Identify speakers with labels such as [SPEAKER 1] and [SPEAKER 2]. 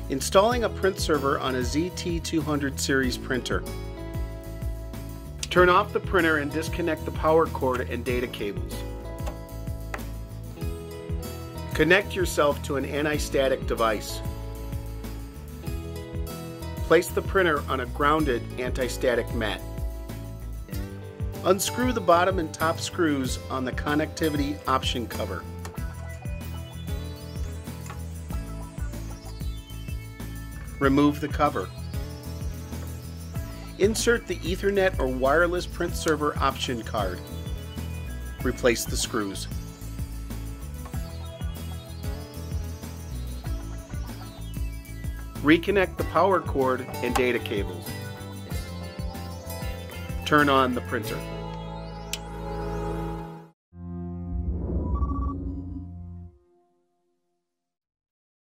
[SPEAKER 1] Installing a print server on a ZT200 series printer. Turn off the printer and disconnect the power cord and data cables. Connect yourself to an anti-static device. Place the printer on a grounded anti-static mat. Unscrew the bottom and top screws on the connectivity option cover. Remove the cover. Insert the Ethernet or wireless print server option card. Replace the screws. Reconnect the power cord and data cables. Turn on the printer.